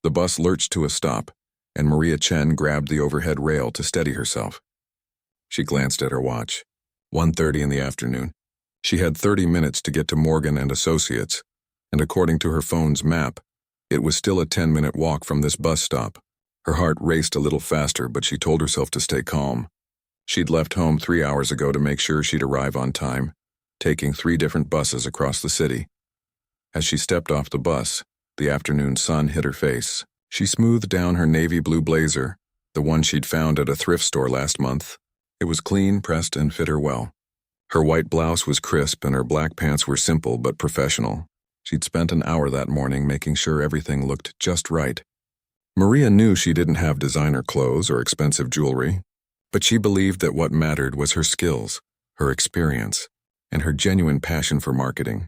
The bus lurched to a stop, and Maria Chen grabbed the overhead rail to steady herself. She glanced at her watch. 1:30 in the afternoon. She had 30 minutes to get to Morgan and Associates, and according to her phone's map, it was still a 10-minute walk from this bus stop. Her heart raced a little faster, but she told herself to stay calm. She'd left home 3 hours ago to make sure she'd arrive on time, taking 3 different buses across the city. As she stepped off the bus, the afternoon sun hit her face. She smoothed down her navy blue blazer, the one she'd found at a thrift store last month. It was clean, pressed, and fit her well. Her white blouse was crisp and her black pants were simple but professional. She'd spent an hour that morning making sure everything looked just right. Maria knew she didn't have designer clothes or expensive jewelry, but she believed that what mattered was her skills, her experience, and her genuine passion for marketing.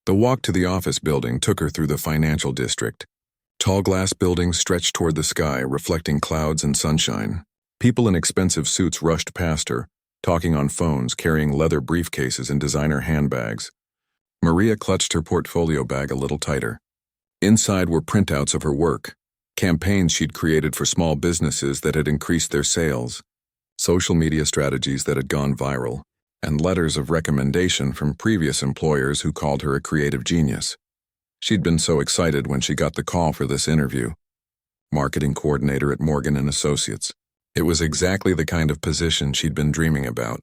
The walk to the office building took her through the financial district. Tall glass buildings stretched toward the sky, reflecting clouds and sunshine. People in expensive suits rushed past her, talking on phones, carrying leather briefcases and designer handbags. Maria clutched her portfolio bag a little tighter. Inside were printouts of her work, campaigns she'd created for small businesses that had increased their sales, social media strategies that had gone viral, and letters of recommendation from previous employers who called her a creative genius. She'd been so excited when she got the call for this interview. Marketing coordinator at Morgan & Associates. It was exactly the kind of position she'd been dreaming about.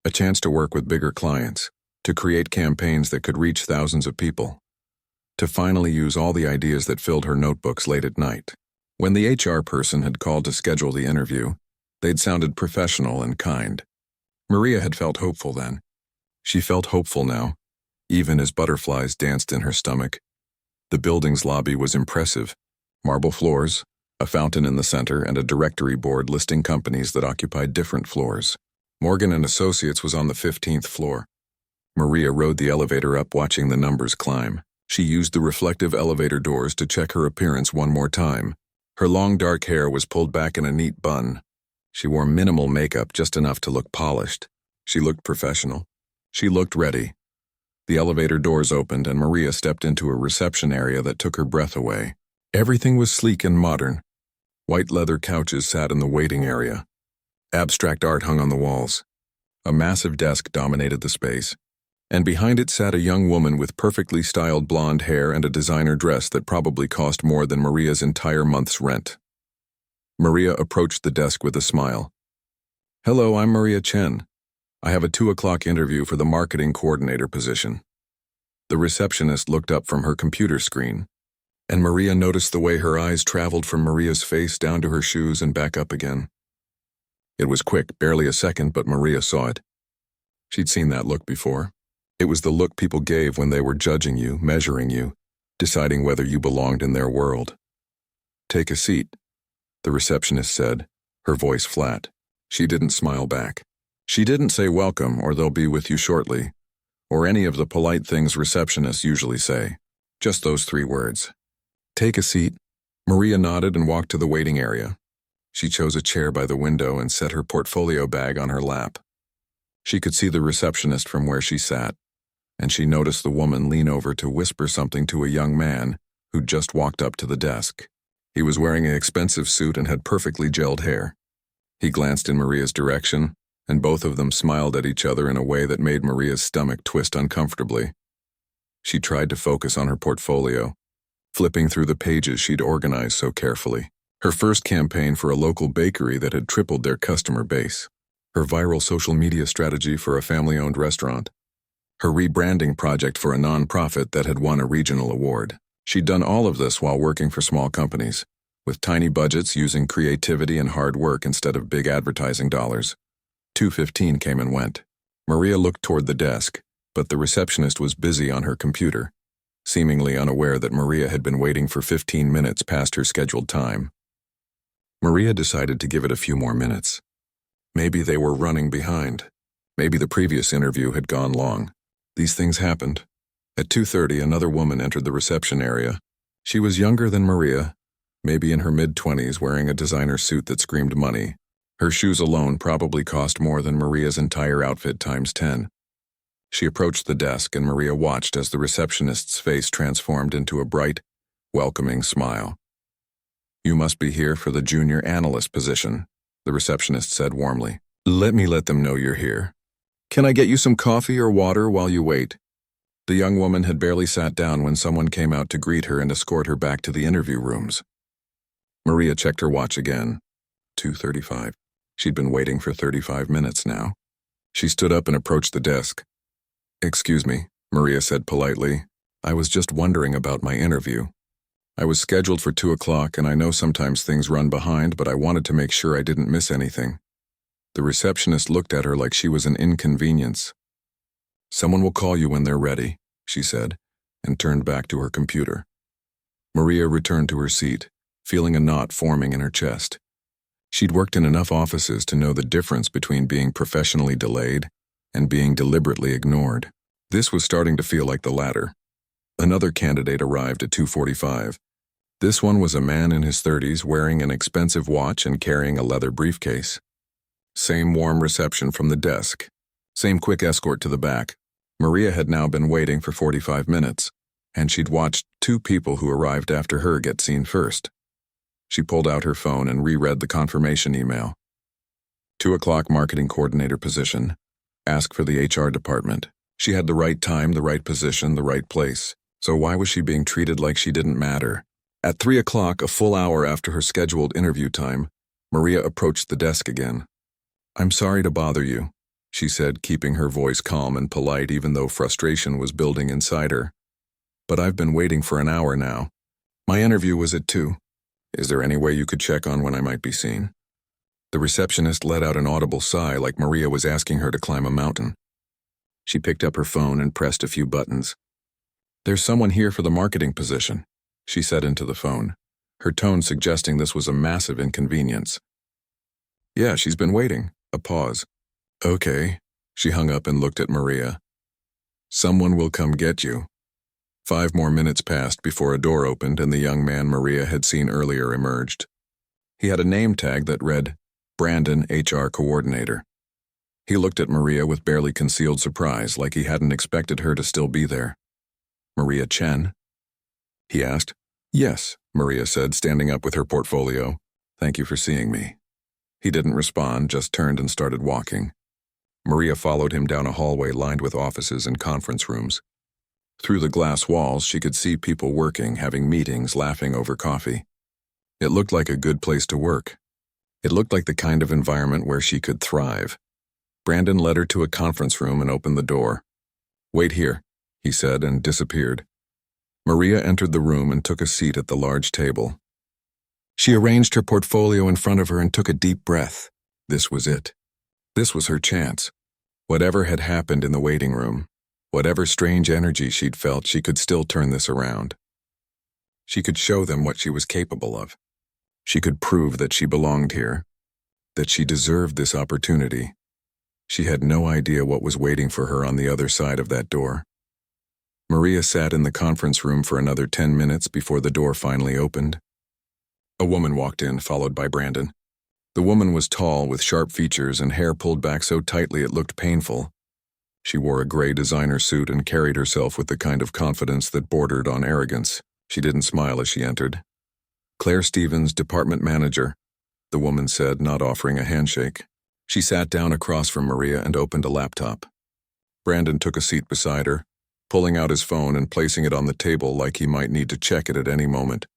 A chance to work with bigger clients, to create campaigns that could reach thousands of people, to finally use all the ideas that filled her notebooks late at night. When the HR person had called to schedule the interview, they'd sounded professional and kind. Maria had felt hopeful then. She felt hopeful now, even as butterflies danced in her stomach. The building's lobby was impressive. Marble floors, a fountain in the center, and a directory board listing companies that occupied different floors. Morgan & Associates was on the 15th floor. Maria rode the elevator up, watching the numbers climb. She used the reflective elevator doors to check her appearance one more time. Her long dark hair was pulled back in a neat bun. She wore minimal makeup, just enough to look polished. She looked professional. She looked ready. The elevator doors opened and Maria stepped into a reception area that took her breath away. Everything was sleek and modern. White leather couches sat in the waiting area. Abstract art hung on the walls. A massive desk dominated the space, and behind it sat a young woman with perfectly styled blonde hair and a designer dress that probably cost more than Maria's entire month's rent. Maria approached the desk with a smile. "Hello, I'm Maria Chen. I have a 2 o'clock interview for the marketing coordinator position." The receptionist looked up from her computer screen, and Maria noticed the way her eyes traveled from Maria's face down to her shoes and back up again. It was quick, barely a second, but Maria saw it. She'd seen that look before. It was the look people gave when they were judging you, measuring you, deciding whether you belonged in their world. "Take a seat," the receptionist said, her voice flat. She didn't smile back. She didn't say welcome or they'll be with you shortly, or any of the polite things receptionists usually say. Just those 3 words. "Take a seat." Maria nodded and walked to the waiting area. She chose a chair by the window and set her portfolio bag on her lap. She could see the receptionist from where she sat, and she noticed the woman lean over to whisper something to a young man who'd just walked up to the desk. He was wearing an expensive suit and had perfectly gelled hair. He glanced in Maria's direction, and both of them smiled at each other in a way that made Maria's stomach twist uncomfortably. She tried to focus on her portfolio, flipping through the pages she'd organized so carefully. Her first campaign for a local bakery that had tripled their customer base. Her viral social media strategy for a family-owned restaurant. Her rebranding project for a nonprofit that had won a regional award. She'd done all of this while working for small companies, with tiny budgets, using creativity and hard work instead of big advertising dollars. 2:15 came and went. Maria looked toward the desk, but the receptionist was busy on her computer, seemingly unaware that Maria had been waiting for 15 minutes past her scheduled time. Maria decided to give it a few more minutes. Maybe they were running behind. Maybe the previous interview had gone long. These things happened. At 2:30, another woman entered the reception area. She was younger than Maria, maybe in her mid-20s, wearing a designer suit that screamed money. Her shoes alone probably cost more than Maria's entire outfit times 10. She approached the desk, and Maria watched as the receptionist's face transformed into a bright, welcoming smile. You must be here for the junior analyst position, the receptionist said warmly. Let me let them know you're here. Can I get you some coffee or water while you wait? The young woman had barely sat down when someone came out to greet her and escort her back to the interview rooms. Maria checked her watch again. 2:35. She'd been waiting for 35 minutes now. She stood up and approached the desk. Excuse me, Maria said politely. I was just wondering about my interview. I was scheduled for 2 o'clock, and I know sometimes things run behind, but I wanted to make sure I didn't miss anything. The receptionist looked at her like she was an inconvenience. Someone will call you when they're ready, she said, and turned back to her computer. Maria returned to her seat, feeling a knot forming in her chest. She'd worked in enough offices to know the difference between being professionally delayed and being deliberately ignored. This was starting to feel like the latter. Another candidate arrived at 2:45. This one was a man in his 30s wearing an expensive watch and carrying a leather briefcase. Same warm reception from the desk. Same quick escort to the back. Maria had now been waiting for 45 minutes, and she'd watched 2 people who arrived after her get seen first. She pulled out her phone and reread the confirmation email. 2 o'clock marketing coordinator position. Ask for the HR department. She had the right time, the right position, the right place. So why was she being treated like she didn't matter? At 3 o'clock, a full hour after her scheduled interview time, Maria approached the desk again. I'm sorry to bother you, she said, keeping her voice calm and polite even though frustration was building inside her. But I've been waiting for an hour now. My interview was at 2. Is there any way you could check on when I might be seen? The receptionist let out an audible sigh like Maria was asking her to climb a mountain. She picked up her phone and pressed a few buttons. There's someone here for the marketing position, she said into the phone, her tone suggesting this was a massive inconvenience. Yeah, she's been waiting. A pause. Okay. She hung up and looked at Maria. Someone will come get you. 5 more minutes passed before a door opened and the young man Maria had seen earlier emerged. He had a name tag that read, Brandon, HR Coordinator. He looked at Maria with barely concealed surprise, like he hadn't expected her to still be there. Maria Chen? He asked. Yes, Maria said, standing up with her portfolio. Thank you for seeing me. He didn't respond, just turned and started walking. Maria followed him down a hallway lined with offices and conference rooms. Through the glass walls, she could see people working, having meetings, laughing over coffee. It looked like a good place to work. It looked like the kind of environment where she could thrive. Brandon led her to a conference room and opened the door. Wait here, he said, and disappeared. Maria entered the room and took a seat at the large table. She arranged her portfolio in front of her and took a deep breath. This was it. This was her chance. Whatever had happened in the waiting room, whatever strange energy she'd felt, she could still turn this around. She could show them what she was capable of. She could prove that she belonged here, that she deserved this opportunity. She had no idea what was waiting for her on the other side of that door. Maria sat in the conference room for another 10 minutes before the door finally opened. A woman walked in, followed by Brandon. The woman was tall, with sharp features and hair pulled back so tightly it looked painful. She wore a gray designer suit and carried herself with the kind of confidence that bordered on arrogance. She didn't smile as she entered. Claire Stevens, department manager, the woman said, not offering a handshake. She sat down across from Maria and opened a laptop. Brandon took a seat beside her, pulling out his phone and placing it on the table like he might need to check it at any moment.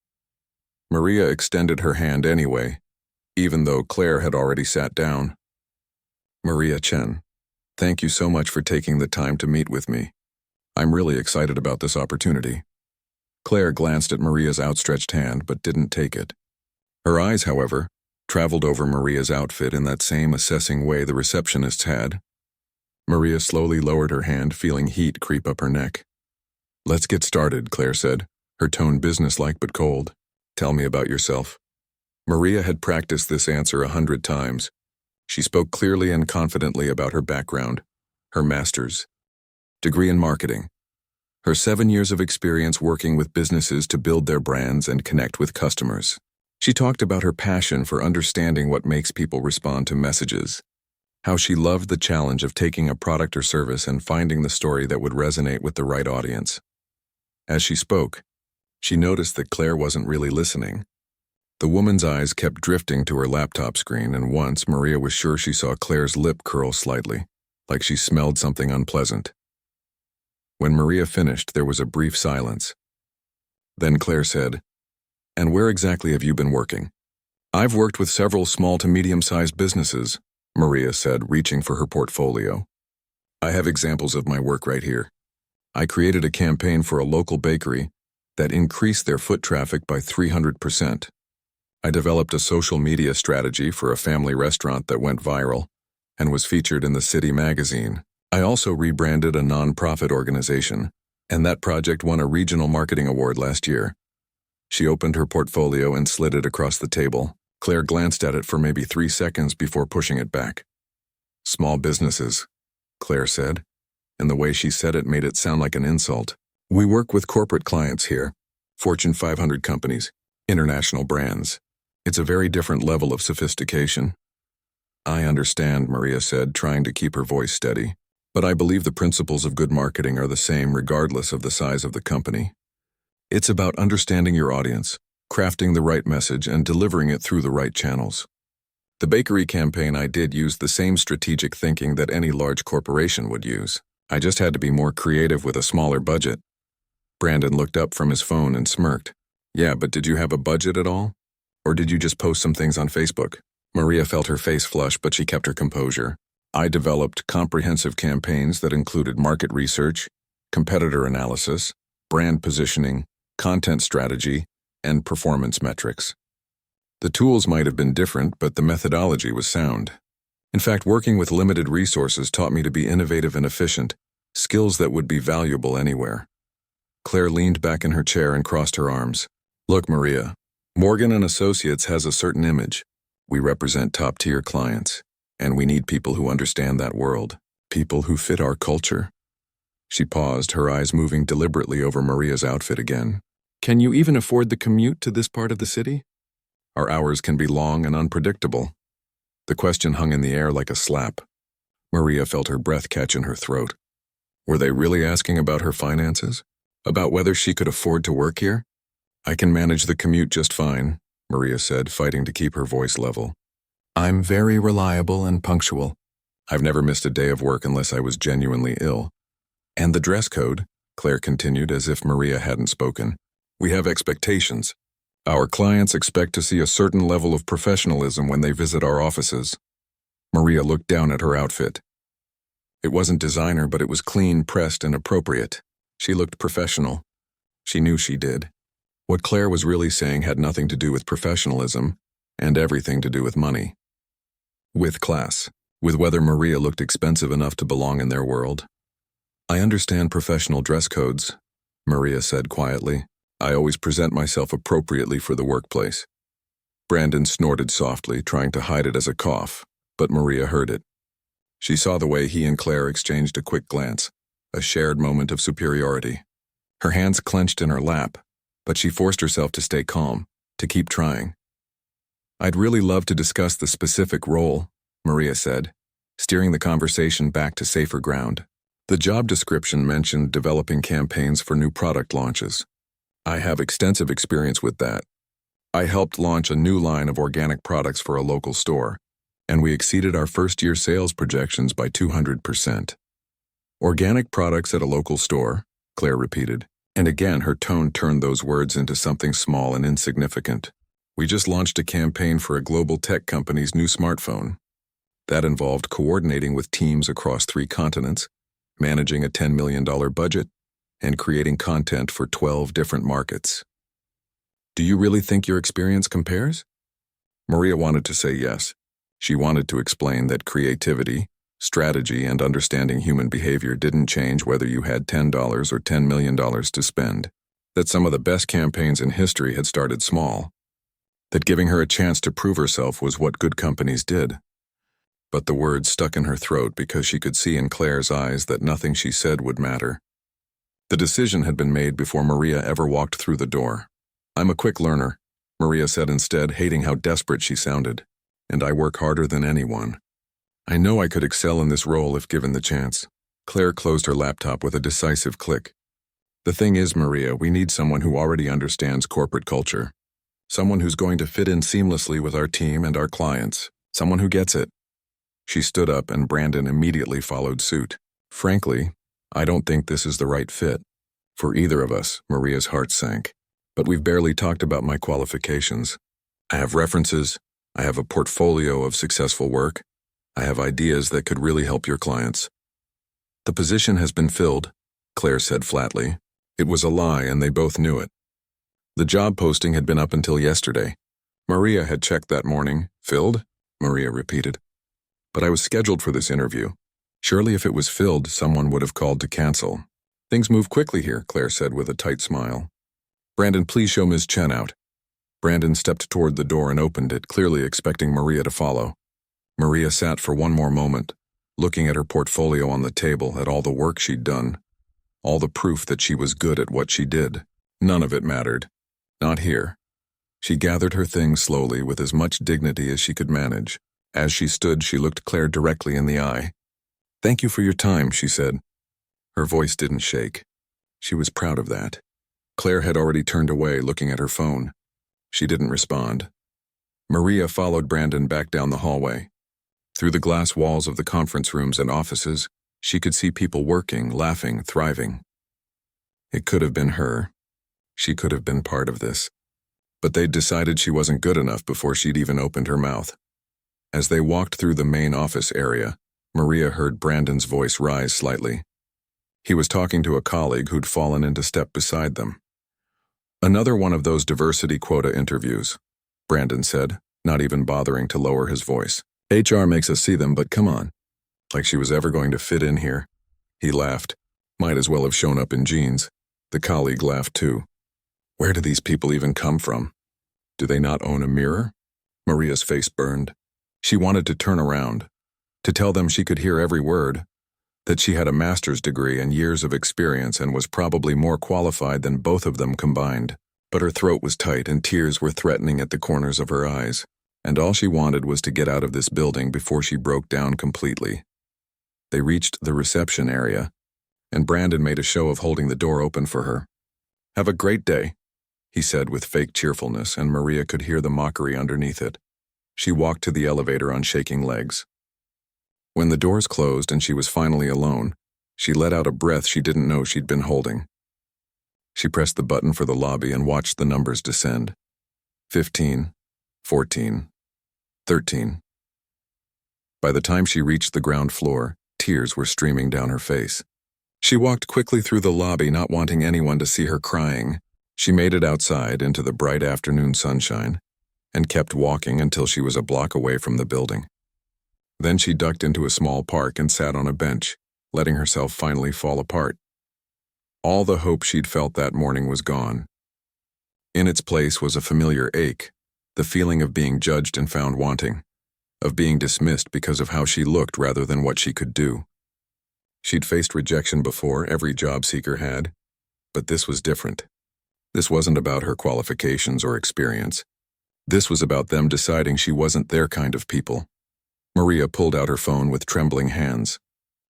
Maria extended her hand anyway, even though Claire had already sat down. Maria Chen, thank you so much for taking the time to meet with me. I'm really excited about this opportunity. Claire glanced at Maria's outstretched hand but didn't take it. Her eyes, however, traveled over Maria's outfit in that same assessing way the receptionists had. Maria slowly lowered her hand, feeling heat creep up her neck. Let's get started, Claire said, her tone businesslike but cold. Tell me about yourself. Maria had practiced this answer 100 times. She spoke clearly and confidently about her background, her master's degree in marketing, her 7 years of experience working with businesses to build their brands and connect with customers. She talked about her passion for understanding what makes people respond to messages, how she loved the challenge of taking a product or service and finding the story that would resonate with the right audience. As she spoke, she noticed that Claire wasn't really listening. The woman's eyes kept drifting to her laptop screen, and once Maria was sure she saw Claire's lip curl slightly, like she smelled something unpleasant. When Maria finished, there was a brief silence. Then Claire said, "And where exactly have you been working?" "I've worked with several small to medium-sized businesses," Maria said, reaching for her portfolio. "I have examples of my work right here. I created a campaign for a local bakery that increased their foot traffic by 300%. I developed a social media strategy for a family restaurant that went viral and was featured in the City magazine. I also rebranded a non-profit organization, and that project won a regional marketing award last year." She opened her portfolio and slid it across the table. Claire glanced at it for maybe 3 seconds before pushing it back. "Small businesses," Claire said, and the way she said it made it sound like an insult. "We work with corporate clients here, Fortune 500 companies, international brands. It's a very different level of sophistication." "I understand," Maria said, trying to keep her voice steady. "But I believe the principles of good marketing are the same regardless of the size of the company. It's about understanding your audience, crafting the right message, and delivering it through the right channels. The bakery campaign I did used the same strategic thinking that any large corporation would use. I just had to be more creative with a smaller budget." Brandon looked up from his phone and smirked. "Yeah, but did you have a budget at all? Or did you just post some things on Facebook?" Maria felt her face flush, but she kept her composure. "I developed comprehensive campaigns that included market research, competitor analysis, brand positioning, content strategy, and performance metrics. The tools might have been different, but the methodology was sound. In fact, working with limited resources taught me to be innovative and efficient, skills that would be valuable anywhere." Claire leaned back in her chair and crossed her arms. "Look, Maria, Morgan & Associates has a certain image. We represent top-tier clients, and we need people who understand that world, people who fit our culture." She paused, her eyes moving deliberately over Maria's outfit again. "Can you even afford the commute to this part of the city? Our hours can be long and unpredictable." The question hung in the air like a slap. Maria felt her breath catch in her throat. Were they really asking about her finances? About whether she could afford to work here? "I can manage the commute just fine," Maria said, fighting to keep her voice level. "I'm very reliable and punctual. I've never missed a day of work unless I was genuinely ill. And the dress code," Claire continued as if Maria hadn't spoken. "We have expectations. Our clients expect to see a certain level of professionalism when they visit our offices." Maria looked down at her outfit. It wasn't designer, but it was clean, pressed, and appropriate. She looked professional. She knew she did. What Claire was really saying had nothing to do with professionalism, and everything to do with money. With class. With whether Maria looked expensive enough to belong in their world. "I understand professional dress codes," Maria said quietly. "I always present myself appropriately for the workplace." Brandon snorted softly, trying to hide it as a cough, but Maria heard it. She saw the way he and Claire exchanged a quick glance, a shared moment of superiority. Her hands clenched in her lap, but she forced herself to stay calm, to keep trying. "I'd really love to discuss the specific role," Maria said, steering the conversation back to safer ground. The job description mentioned developing campaigns for new product launches. I have extensive experience with that. I helped launch a new line of organic products for a local store, and we exceeded our first-year sales projections by 200%. "Organic products at a local store," Claire repeated, and again her tone turned those words into something small and insignificant. "We just launched a campaign for a global tech company's new smartphone. That involved coordinating with teams across 3 continents, managing a $10 million budget, and creating content for 12 different markets. Do you really think your experience compares?" Maria wanted to say yes. She wanted to explain that creativity, strategy, and understanding human behavior didn't change whether you had $10 or $10 million to spend. That some of the best campaigns in history had started small. That giving her a chance to prove herself was what good companies did. But the words stuck in her throat because she could see in Claire's eyes that nothing she said would matter. The decision had been made before Maria ever walked through the door. "I'm a quick learner," Maria said instead, hating how desperate she sounded. "And I work harder than anyone. I know I could excel in this role if given the chance." Claire closed her laptop with a decisive click. "The thing is, Maria, we need someone who already understands corporate culture. Someone who's going to fit in seamlessly with our team and our clients. Someone who gets it. She stood up and Brandon immediately followed suit. Frankly, I don't think this is the right fit. For either of us, Maria's heart sank. But we've barely talked about my qualifications. I have references. I have a portfolio of successful work. I have ideas that could really help your clients. The position has been filled, Claire said flatly. It was a lie and they both knew it. The job posting had been up until yesterday. Maria had checked that morning. Filled? Maria repeated. But I was scheduled for this interview. Surely if it was filled, someone would have called to cancel. Things move quickly here, Claire said with a tight smile. Brandon, please show Ms. Chen out. Brandon stepped toward the door and opened it, clearly expecting Maria to follow. Maria sat for one more moment, looking at her portfolio on the table, at all the work she'd done, all the proof that she was good at what she did. None of it mattered. Not here. She gathered her things slowly with as much dignity as she could manage. As she stood, she looked Claire directly in the eye. Thank you for your time, she said. Her voice didn't shake. She was proud of that. Claire had already turned away, looking at her phone. She didn't respond. Maria followed Brandon back down the hallway. Through the glass walls of the conference rooms and offices, she could see people working, laughing, thriving. It could have been her. She could have been part of this. But they'd decided she wasn't good enough before she'd even opened her mouth. As they walked through the main office area, Maria heard Brandon's voice rise slightly. He was talking to a colleague who'd fallen into step beside them. Another one of those diversity quota interviews, Brandon said, not even bothering to lower his voice. HR makes us see them, but come on. Like she was ever going to fit in here. He laughed. Might as well have shown up in jeans. The colleague laughed too. Where do these people even come from? Do they not own a mirror? Maria's face burned. She wanted to turn around, to tell them she could hear every word, that she had a master's degree and years of experience and was probably more qualified than both of them combined. But her throat was tight and tears were threatening at the corners of her eyes, and all she wanted was to get out of this building before she broke down completely. They reached the reception area, and Brandon made a show of holding the door open for her. Have a great day, he said with fake cheerfulness, and Maria could hear the mockery underneath it. She walked to the elevator on shaking legs. When the doors closed and she was finally alone, she let out a breath she didn't know she'd been holding. She pressed the button for the lobby and watched the numbers descend. 15, 14, 13. By the time she reached the ground floor, tears were streaming down her face. She walked quickly through the lobby, not wanting anyone to see her crying. She made it outside into the bright afternoon sunshine and kept walking until she was a block away from the building. Then she ducked into a small park and sat on a bench, letting herself finally fall apart. All the hope she'd felt that morning was gone. In its place was a familiar ache, the feeling of being judged and found wanting, of being dismissed because of how she looked rather than what she could do. She'd faced rejection before, every job seeker had, but this was different. This wasn't about her qualifications or experience. This was about them deciding she wasn't their kind of people. Maria pulled out her phone with trembling hands.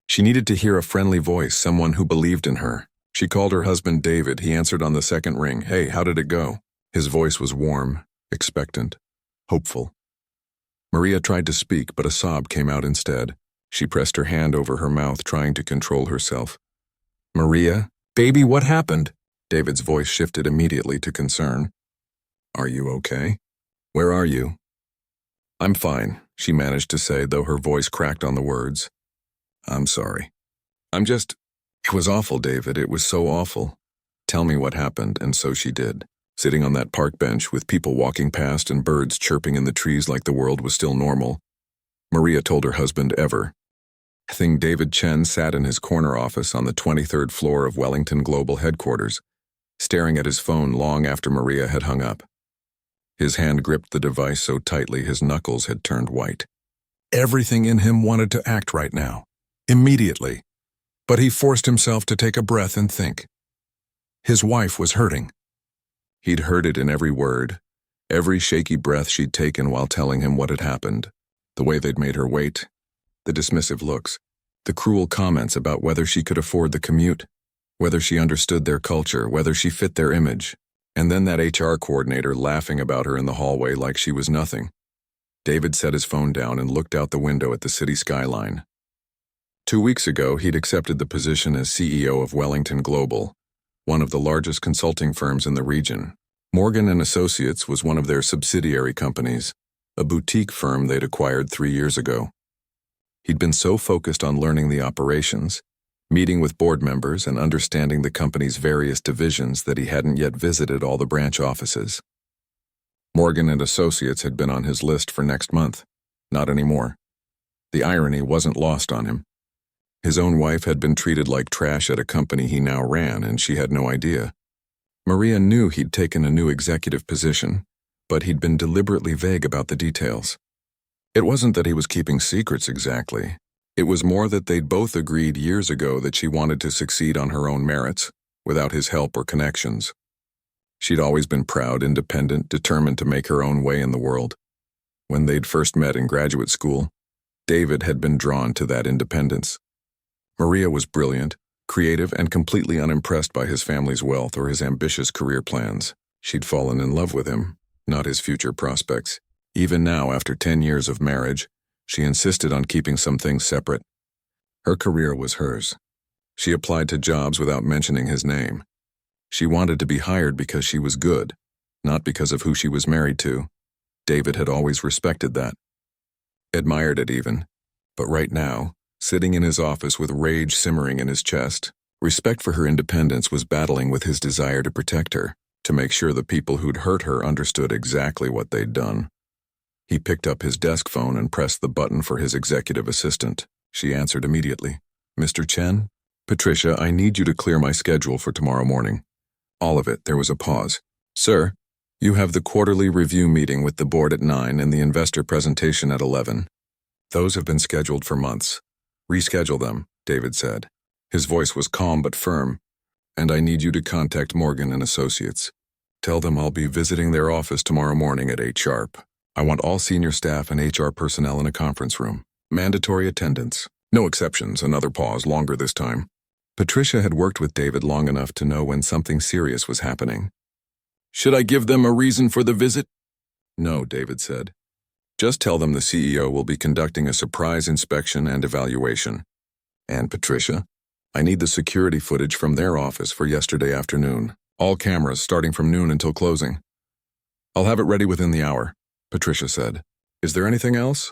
She needed to hear a friendly voice, someone who believed in her. She called her husband David. He answered on the second ring. Hey, how did it go? His voice was warm, expectant, hopeful. Maria tried to speak, but a sob came out instead. She pressed her hand over her mouth, trying to control herself. Maria? Baby, what happened? David's voice shifted immediately to concern. Are you okay? Where are you? I'm fine, she managed to say, though her voice cracked on the words. I'm sorry. It was awful, David. It was so awful. Tell me what happened, and so she did. Sitting on that park bench with people walking past and birds chirping in the trees like the world was still normal, Maria told her husband Ever. David Chen sat in his corner office on the 23rd floor of Wellington Global Headquarters, staring at his phone long after Maria had hung up. His hand gripped the device so tightly his knuckles had turned white. Everything in him wanted to act right now, immediately, but he forced himself to take a breath and think. His wife was hurting. He'd heard it in every word, every shaky breath she'd taken while telling him what had happened, the way they'd made her wait, the dismissive looks, the cruel comments about whether she could afford the commute, whether she understood their culture, whether she fit their image. And then that HR coordinator laughing about her in the hallway like she was nothing. David set his phone down and looked out the window at the city skyline. 2 weeks ago, he'd accepted the position as CEO of Wellington Global, one of the largest consulting firms in the region. Morgan & Associates was one of their subsidiary companies, a boutique firm they'd acquired 3 years ago. He'd been so focused on learning the operations, meeting with board members and understanding the company's various divisions that he hadn't yet visited all the branch offices. Morgan & Associates had been on his list for next month. Not anymore. The irony wasn't lost on him. His own wife had been treated like trash at a company he now ran, and she had no idea. Maria knew he'd taken a new executive position, but he'd been deliberately vague about the details. It wasn't that he was keeping secrets exactly. It was more that they'd both agreed years ago that she wanted to succeed on her own merits, without his help or connections. She'd always been proud, independent, determined to make her own way in the world. When they'd first met in graduate school, David had been drawn to that independence. Maria was brilliant, creative, and completely unimpressed by his family's wealth or his ambitious career plans. She'd fallen in love with him, not his future prospects. Even now, after 10 years of marriage, she insisted on keeping some things separate. Her career was hers. She applied to jobs without mentioning his name. She wanted to be hired because she was good, not because of who she was married to. David had always respected that. Admired it even. But right now, sitting in his office with rage simmering in his chest, respect for her independence was battling with his desire to protect her, to make sure the people who'd hurt her understood exactly what they'd done. He picked up his desk phone and pressed the button for his executive assistant. She answered immediately. "Mr. Chen? Patricia, I need you to clear my schedule for tomorrow morning." All of it. There was a pause. "Sir, you have the quarterly review meeting with the board at 9 and the investor presentation at 11. Those have been scheduled for months. Reschedule them," David said. His voice was calm but firm. "And I need you to contact Morgan & Associates. Tell them I'll be visiting their office tomorrow morning at 8 sharp. I want all senior staff and HR personnel in a conference room. Mandatory attendance. No exceptions." Another pause, longer this time. Patricia had worked with David long enough to know when something serious was happening. "Should I give them a reason for the visit?" "No," David said. "Just tell them the CEO will be conducting a surprise inspection and evaluation. And Patricia, I need the security footage from their office for yesterday afternoon. All cameras starting from noon until closing." "I'll have it ready within the hour," Patricia said. "Is there anything else?"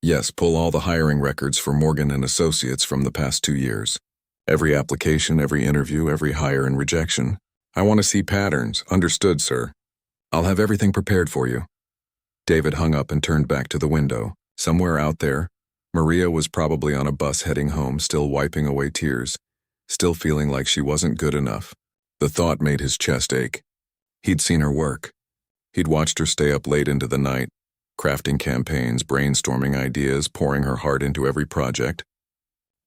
"Yes, pull all the hiring records for Morgan & Associates from the past 2 years. Every application, every interview, every hire and rejection. I want to see patterns." "Understood, sir. I'll have everything prepared for you." David hung up and turned back to the window. Somewhere out there, Maria was probably on a bus heading home, still wiping away tears, still feeling like she wasn't good enough. The thought made his chest ache. He'd seen her work. He'd watched her stay up late into the night, crafting campaigns, brainstorming ideas, pouring her heart into every project.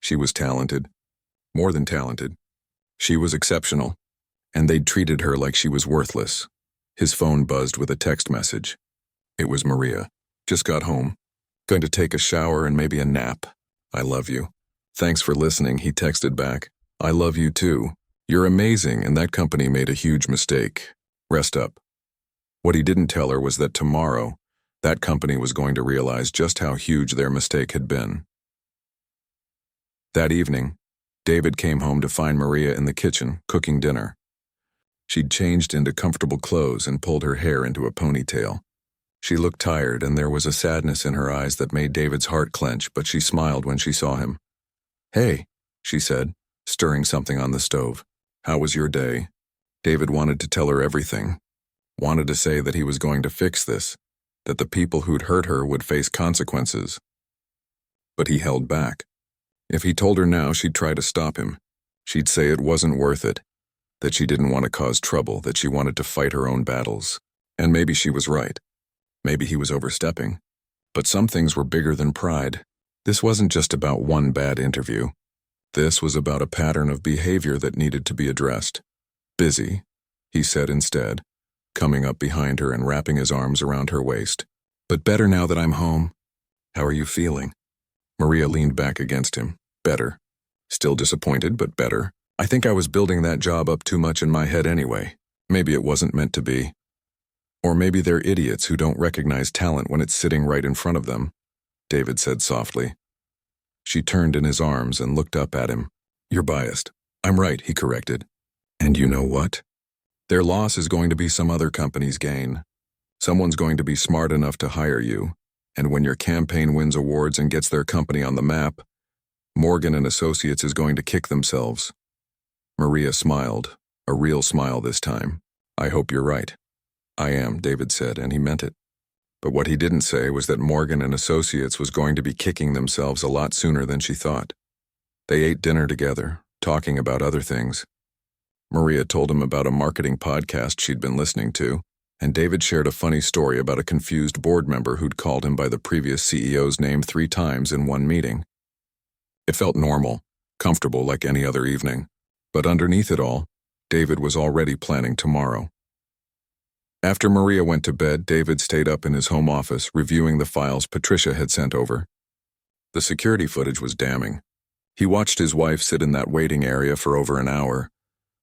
She was talented. More than talented. She was exceptional, and they'd treated her like she was worthless. His phone buzzed with a text message. It was Maria. "Just got home. Going to take a shower and maybe a nap. I love you." "Thanks for listening," he texted back. "I love you too. You're amazing, and that company made a huge mistake. Rest up." What he didn't tell her was that tomorrow, that company was going to realize just how huge their mistake had been. That evening, David came home to find Maria in the kitchen, cooking dinner. She'd changed into comfortable clothes and pulled her hair into a ponytail. She looked tired, and there was a sadness in her eyes that made David's heart clench, but she smiled when she saw him. "Hey," she said, stirring something on the stove. "How was your day?" David wanted to tell her everything. Wanted to say that he was going to fix this, that the people who'd hurt her would face consequences. But he held back. If he told her now, she'd try to stop him. She'd say it wasn't worth it, that she didn't want to cause trouble, that she wanted to fight her own battles. And maybe she was right. Maybe he was overstepping. But some things were bigger than pride. This wasn't just about one bad interview. This was about a pattern of behavior that needed to be addressed. "Busy," he said instead, coming up behind her and wrapping his arms around her waist. "But better now that I'm home. How are you feeling?" Maria leaned back against him. "Better. Still disappointed, but better. I think I was building that job up too much in my head anyway. Maybe it wasn't meant to be. Or maybe they're idiots who don't recognize talent when it's sitting right in front of them, David said softly. She turned in his arms and looked up at him. You're biased. I'm right, he corrected. And you know what? Their loss is going to be some other company's gain. Someone's going to be smart enough to hire you, and when your campaign wins awards and gets their company on the map, Morgan and Associates is going to kick themselves. Maria smiled, a real smile this time. I hope you're right. I am, David said, and he meant it. But what he didn't say was that Morgan and Associates was going to be kicking themselves a lot sooner than she thought. They ate dinner together, talking about other things. Maria told him about a marketing podcast she'd been listening to, and David shared a funny story about a confused board member who'd called him by the previous CEO's name 3 times in one meeting. It felt normal, comfortable like any other evening, but underneath it all, David was already planning tomorrow. After Maria went to bed, David stayed up in his home office reviewing the files Patricia had sent over. The security footage was damning. He watched his wife sit in that waiting area for over an hour,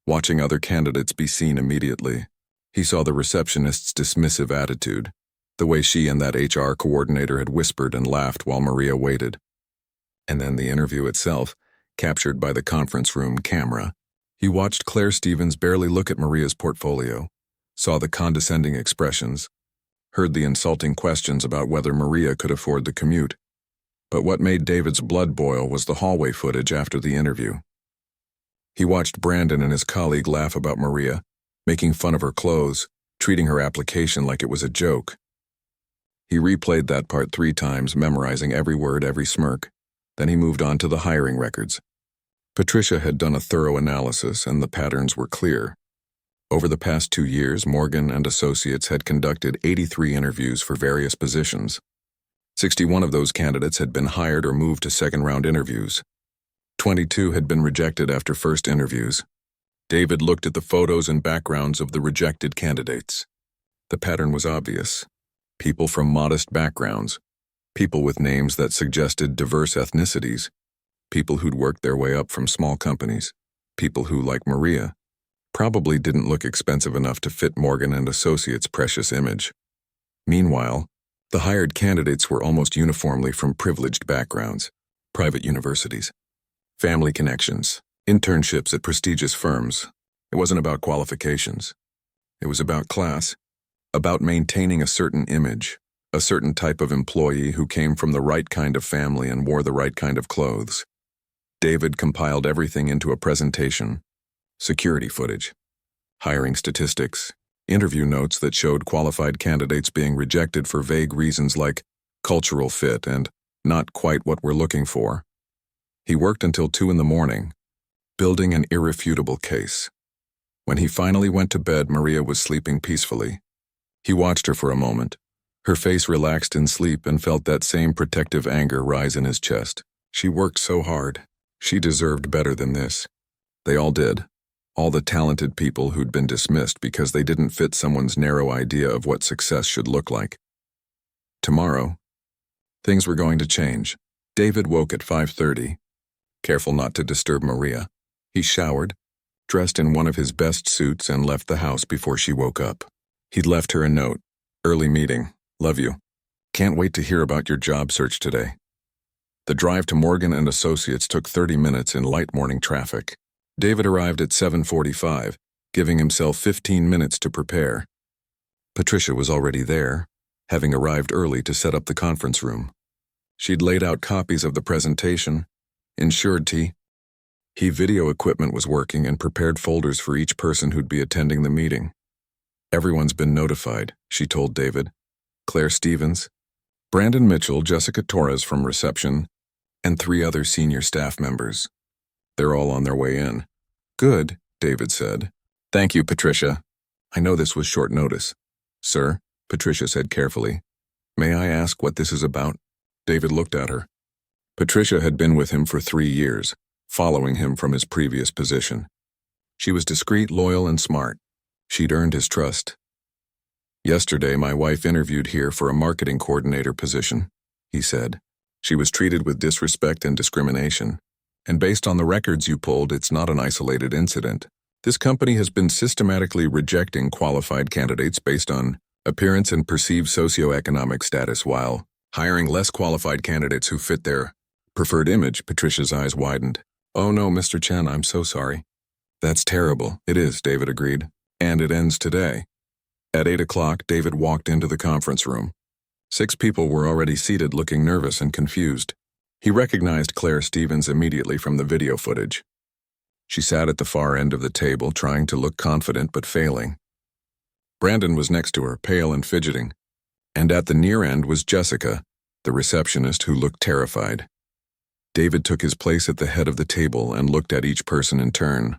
watching other candidates be seen immediately. He saw the receptionist's dismissive attitude, the way she and that HR coordinator had whispered and laughed while Maria waited. And then the interview itself, captured by the conference room camera. He watched Claire Stevens barely look at Maria's portfolio, saw the condescending expressions, heard the insulting questions about whether Maria could afford the commute. But what made David's blood boil was the hallway footage after the interview. He watched Brandon and his colleague laugh about Maria, making fun of her clothes, treating her application like it was a joke. He replayed that part 3 times, memorizing every word, every smirk. Then he moved on to the hiring records. Patricia had done a thorough analysis, and the patterns were clear. Over the past 2 years, Morgan and Associates had conducted 83 interviews for various positions. 61 of those candidates had been hired or moved to second-round interviews. 22 had been rejected after first interviews. David looked at the photos and backgrounds of the rejected candidates. The pattern was obvious. People from modest backgrounds, people with names that suggested diverse ethnicities, people who'd worked their way up from small companies, people who, like Maria, probably didn't look expensive enough to fit Morgan and Associates' precious image. Meanwhile, the hired candidates were almost uniformly from privileged backgrounds, private universities, family connections, internships at prestigious firms. It wasn't about qualifications. It was about class, about maintaining a certain image, a certain type of employee who came from the right kind of family and wore the right kind of clothes. David compiled everything into a presentation: security footage, hiring statistics, interview notes that showed qualified candidates being rejected for vague reasons like cultural fit and not quite what we're looking for. He worked until 2 in the morning, building an irrefutable case. When he finally went to bed, Maria was sleeping peacefully. He watched her for a moment. Her face relaxed in sleep and felt that same protective anger rise in his chest. She worked so hard. She deserved better than this. They all did. All the talented people who'd been dismissed because they didn't fit someone's narrow idea of what success should look like. Tomorrow, things were going to change. David woke at 5:30, careful not to disturb Maria. He showered, dressed in one of his best suits, and left the house before she woke up. He'd left her a note. Early meeting. Love you. Can't wait to hear about your job search today. The drive to Morgan and Associates took 30 minutes in light morning traffic. David arrived at 7:45, giving himself 15 minutes to prepare. Patricia was already there, having arrived early to set up the conference room. She'd laid out copies of the presentation, ensured video equipment was working, and prepared folders for each person who'd be attending the meeting. Everyone's been notified, she told David. Claire Stevens, Brandon Mitchell, Jessica Torres from reception, and 3 other senior staff members. They're all on their way in. Good, David said. Thank you, Patricia. I know this was short notice. Sir, Patricia said carefully. May I ask what this is about? David looked at her. Patricia had been with him for 3 years, following him from his previous position. She was discreet, loyal, and smart. She'd earned his trust. Yesterday, my wife interviewed here for a marketing coordinator position, he said. She was treated with disrespect and discrimination. And based on the records you pulled, it's not an isolated incident. This company has been systematically rejecting qualified candidates based on appearance and perceived socioeconomic status while hiring less qualified candidates who fit their preferred image. Patricia's eyes widened. Oh no, Mr. Chen, I'm so sorry. That's terrible. It is, David agreed. And it ends today. At 8 o'clock, David walked into the conference room. 6 people were already seated, looking nervous and confused. He recognized Claire Stevens immediately from the video footage. She sat at the far end of the table, trying to look confident but failing. Brandon was next to her, pale and fidgeting. And at the near end was Jessica, the receptionist, who looked terrified. David took his place at the head of the table and looked at each person in turn.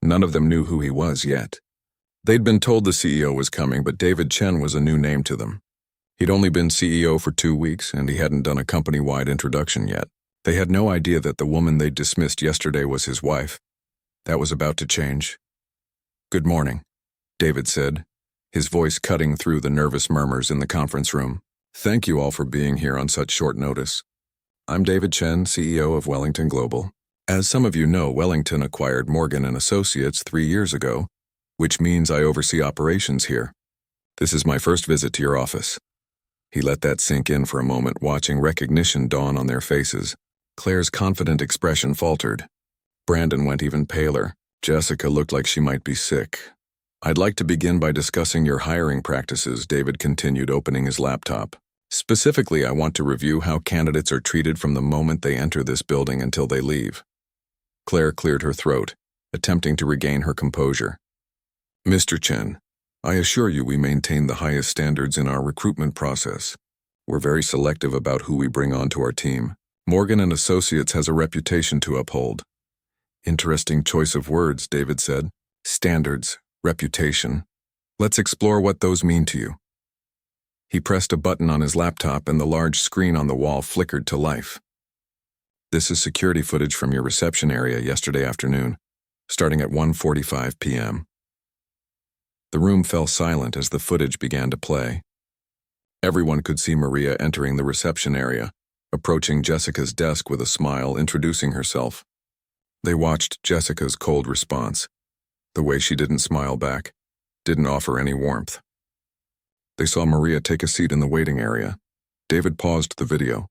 None of them knew who he was yet. They'd been told the CEO was coming, but David Chen was a new name to them. He'd only been CEO for 2 weeks, and he hadn't done a company-wide introduction yet. They had no idea that the woman they'd dismissed yesterday was his wife. That was about to change. "Good morning," David said, his voice cutting through the nervous murmurs in the conference room. "Thank you all for being here on such short notice. I'm David Chen, CEO of Wellington Global. As some of you know, Wellington acquired Morgan & Associates 3 years ago, which means I oversee operations here. This is my first visit to your office." He let that sink in for a moment, watching recognition dawn on their faces. Claire's confident expression faltered. Brandon went even paler. Jessica looked like she might be sick. "I'd like to begin by discussing your hiring practices," David continued, opening his laptop. "Specifically, I want to review how candidates are treated from the moment they enter this building until they leave." Claire cleared her throat, attempting to regain her composure. "Mr. Chen, I assure you we maintain the highest standards in our recruitment process. We're very selective about who we bring onto our team. Morgan & Associates has a reputation to uphold." "Interesting choice of words," David said. "Standards, reputation. Let's explore what those mean to you." He pressed a button on his laptop and the large screen on the wall flickered to life. "This is security footage from your reception area yesterday afternoon, starting at 1:45 p.m. The room fell silent as the footage began to play. Everyone could see Maria entering the reception area, approaching Jessica's desk with a smile, introducing herself. They watched Jessica's cold response, the way she didn't smile back, didn't offer any warmth. They saw Maria take a seat in the waiting area. David paused the video.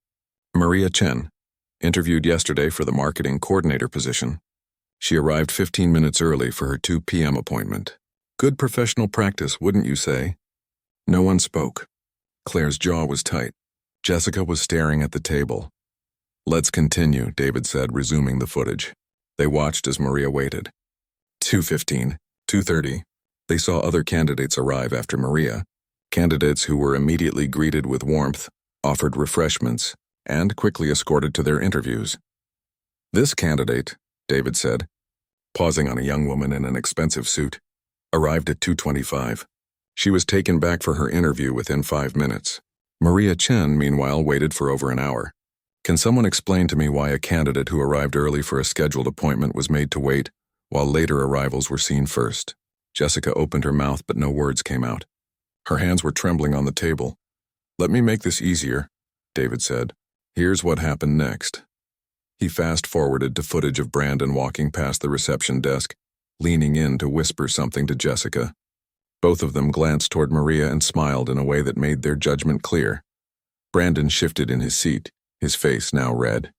"Maria Chen, interviewed yesterday for the marketing coordinator position. She arrived 15 minutes early for her 2 p.m. appointment. Good professional practice, wouldn't you say?" No one spoke. Claire's jaw was tight. Jessica was staring at the table. "Let's continue," David said, resuming the footage. They watched as Maria waited. 2:15, 2:30. They saw other candidates arrive after Maria, candidates who were immediately greeted with warmth, offered refreshments, and quickly escorted to their interviews. "This candidate," David said, pausing on a young woman in an expensive suit, arrived at 2:25. She was taken back for her interview within 5 minutes. Maria Chen, meanwhile, waited for over an hour. "Can someone explain to me why a candidate who arrived early for a scheduled appointment was made to wait, while later arrivals were seen first?" Jessica opened her mouth, but no words came out. Her hands were trembling on the table. "Let me make this easier," David said. "Here's what happened next." He fast-forwarded to footage of Brandon walking past the reception desk, leaning in to whisper something to Jessica. Both of them glanced toward Maria and smiled in a way that made their judgment clear. Brandon shifted in his seat, his face now red.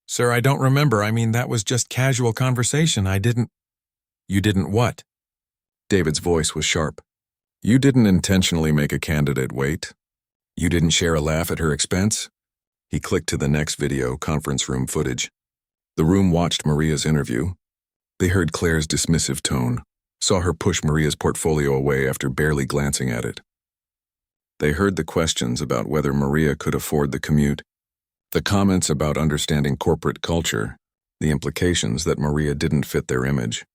"Sir, I don't remember. I mean, that was just casual conversation. I didn't—" "You didn't what?" David's voice was sharp. "You didn't intentionally make a candidate wait. You didn't share a laugh at her expense?" He clicked to the next video, conference room footage. The room watched Maria's interview. They heard Claire's dismissive tone, saw her push Maria's portfolio away after barely glancing at it. They heard the questions about whether Maria could afford the commute, the comments about understanding corporate culture, the implications that Maria didn't fit their image.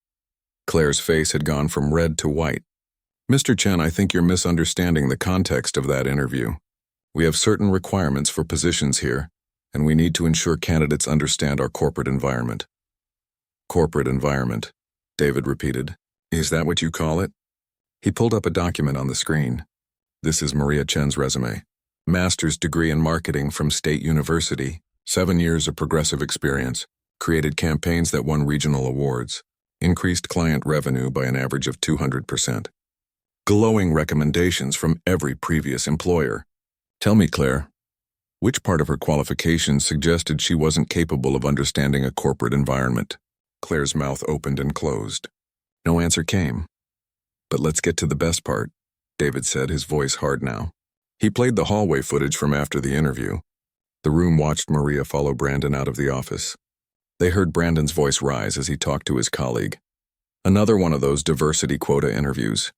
Claire's face had gone from red to white. "Mr. Chen, I think you're misunderstanding the context of that interview. We have certain requirements for positions here, and we need to ensure candidates understand our corporate environment." "Corporate environment," David repeated. "Is that what you call it?" He pulled up a document on the screen. This is Maria Chen's resume. Master's degree in marketing from State University, 7 years of progressive experience, created campaigns that won regional awards, increased client revenue by an average of 200%. Glowing recommendations from every previous employer. Tell me, Claire, which part of her qualifications suggested she wasn't capable of understanding a corporate environment? Claire's mouth opened and closed. No answer came. But let's get to the best part, David said, his voice hard now. He played the hallway footage from after the interview. The room watched Maria follow Brandon out of the office. They heard Brandon's voice rise as he talked to his colleague. Another one of those diversity quota interviews.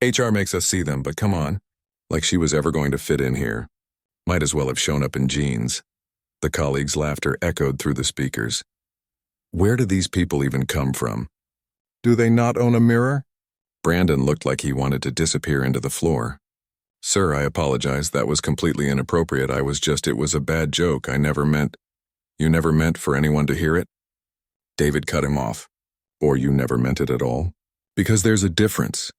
HR makes us see them, but come on. Like she was ever going to fit in here. Might as well have shown up in jeans. The colleague's laughter echoed through the speakers. Where do these people even come from? Do they not own a mirror? Brandon looked like he wanted to disappear into the floor. Sir, I apologize. That was completely inappropriate. It was a bad joke. You never meant for anyone to hear it? David cut him off. Or you never meant it at all? Because there's a difference.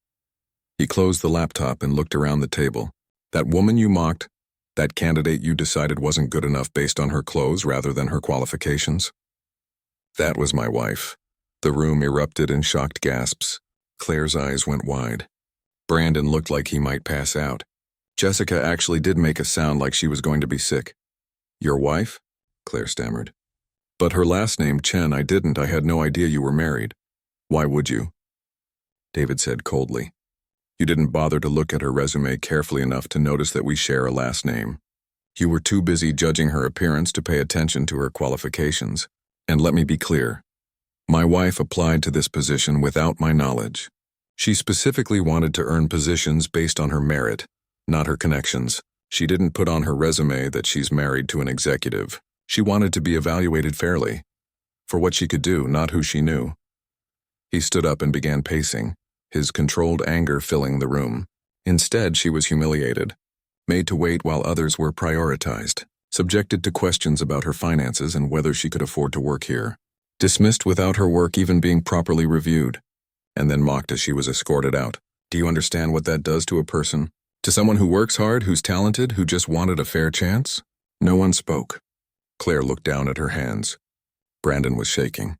He closed the laptop and looked around the table. That woman you mocked, that candidate you decided wasn't good enough based on her clothes rather than her qualifications? That was my wife. The room erupted in shocked gasps. Claire's eyes went wide. Brandon looked like he might pass out. Jessica actually did make a sound like she was going to be sick. Your wife? Claire stammered. But her last name, Chen, I had no idea you were married. Why would you? David said coldly. You didn't bother to look at her resume carefully enough to notice that we share a last name. You were too busy judging her appearance to pay attention to her qualifications. And let me be clear. My wife applied to this position without my knowledge. She specifically wanted to earn positions based on her merit, not her connections. She didn't put on her resume that she's married to an executive. She wanted to be evaluated fairly, for what she could do, not who she knew. He stood up and began pacing, his controlled anger filling the room. Instead, she was humiliated, made to wait while others were prioritized, subjected to questions about her finances and whether she could afford to work here, dismissed without her work even being properly reviewed, and then mocked as she was escorted out. Do you understand what that does to a person? To someone who works hard, who's talented, who just wanted a fair chance? No one spoke. Claire looked down at her hands. Brandon was shaking.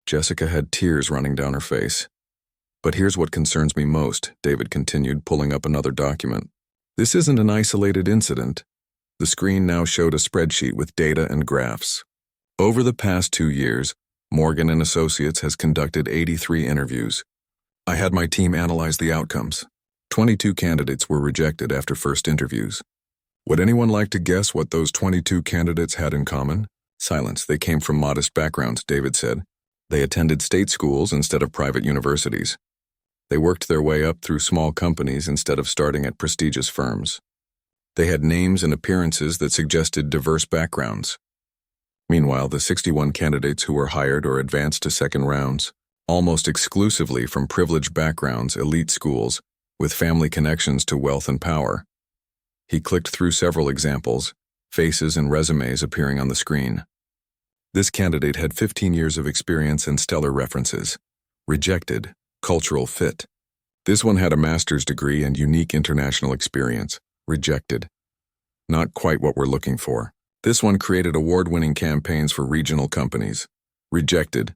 Jessica had tears running down her face. But here's what concerns me most, David continued, pulling up another document. This isn't an isolated incident. The screen now showed a spreadsheet with data and graphs. Over the past 2 years, Morgan & Associates has conducted 83 interviews. I had my team analyze the outcomes. 22 candidates were rejected after first interviews. Would anyone like to guess what those 22 candidates had in common? Silence. They came from modest backgrounds, David said. They attended state schools instead of private universities. They worked their way up through small companies instead of starting at prestigious firms. They had names and appearances that suggested diverse backgrounds. Meanwhile, the 61 candidates who were hired or advanced to second rounds, almost exclusively from privileged backgrounds, elite schools, with family connections to wealth and power. He clicked through several examples, faces and resumes appearing on the screen. This candidate had 15 years of experience and stellar references. Rejected. Cultural fit. This one had a master's degree and unique international experience. Rejected. Not quite what we're looking for. This one created award-winning campaigns for regional companies. Rejected.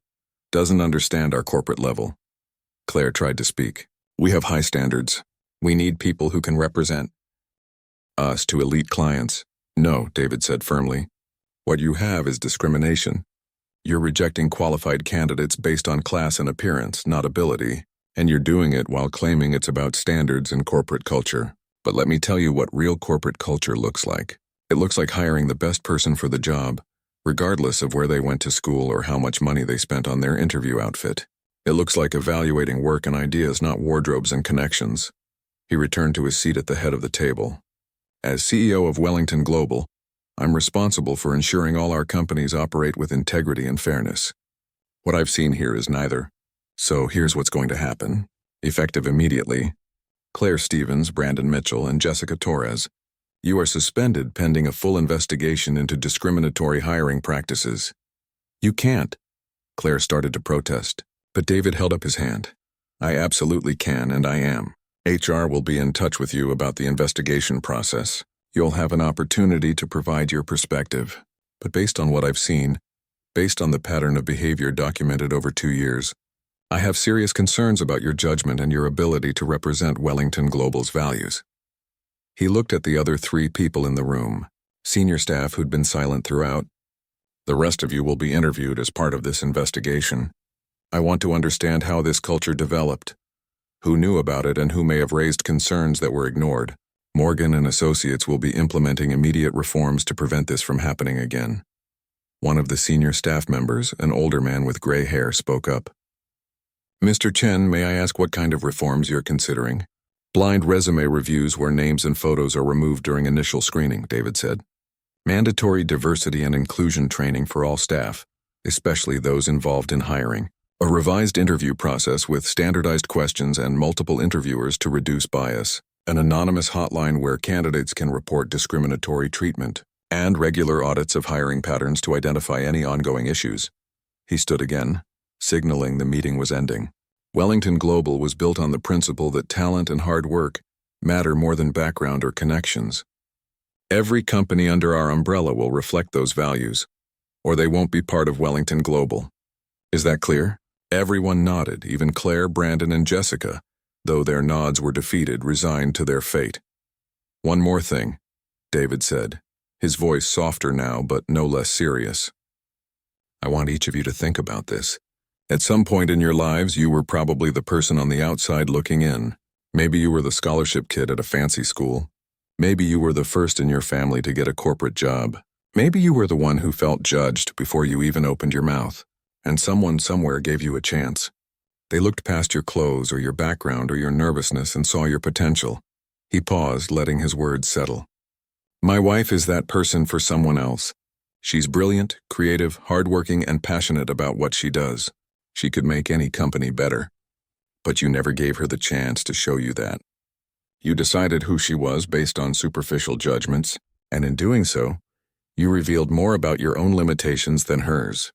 Doesn't understand our corporate level. Claire tried to speak. We have high standards. We need people who can represent us to elite clients. No, David said firmly. What you have is discrimination. You're rejecting qualified candidates based on class and appearance, not ability, and you're doing it while claiming it's about standards and corporate culture. But let me tell you what real corporate culture looks like. It looks like hiring the best person for the job, regardless of where they went to school or how much money they spent on their interview outfit. It looks like evaluating work and ideas, not wardrobes and connections. He returned to his seat at the head of the table. As CEO of Wellington Global, I'm responsible for ensuring all our companies operate with integrity and fairness. What I've seen here is neither. So here's what's going to happen. Effective immediately. Claire Stevens, Brandon Mitchell, and Jessica Torres, you are suspended pending a full investigation into discriminatory hiring practices. You can't. Claire started to protest, but David held up his hand. I absolutely can, and I am. HR will be in touch with you about the investigation process. You'll have an opportunity to provide your perspective. But based on what I've seen, based on the pattern of behavior documented over 2 years, I have serious concerns about your judgment and your ability to represent Wellington Global's values. He looked at the other 3 people in the room, senior staff who'd been silent throughout. The rest of you will be interviewed as part of this investigation. I want to understand how this culture developed, who knew about it and who may have raised concerns that were ignored. Morgan and Associates will be implementing immediate reforms to prevent this from happening again. One of the senior staff members, an older man with gray hair, spoke up. Mr. Chen, may I ask what kind of reforms you're considering? Blind resume reviews where names and photos are removed during initial screening, David said. Mandatory diversity and inclusion training for all staff, especially those involved in hiring. A revised interview process with standardized questions and multiple interviewers to reduce bias. An anonymous hotline where candidates can report discriminatory treatment. And regular audits of hiring patterns to identify any ongoing issues. He stood again, signaling the meeting was ending. Wellington Global was built on the principle that talent and hard work matter more than background or connections. Every company under our umbrella will reflect those values, or they won't be part of Wellington Global. Is that clear? Everyone nodded, even Claire, Brandon, and Jessica, though their nods were defeated, resigned to their fate. One more thing, David said, his voice softer now but no less serious. I want each of you to think about this. At some point in your lives, you were probably the person on the outside looking in. Maybe you were the scholarship kid at a fancy school. Maybe you were the first in your family to get a corporate job. Maybe you were the one who felt judged before you even opened your mouth, and someone somewhere gave you a chance. They looked past your clothes or your background or your nervousness and saw your potential. He paused, letting his words settle. My wife is that person for someone else. She's brilliant, creative, hardworking, and passionate about what she does. She could make any company better. But you never gave her the chance to show you that. You decided who she was based on superficial judgments, and in doing so, you revealed more about your own limitations than hers.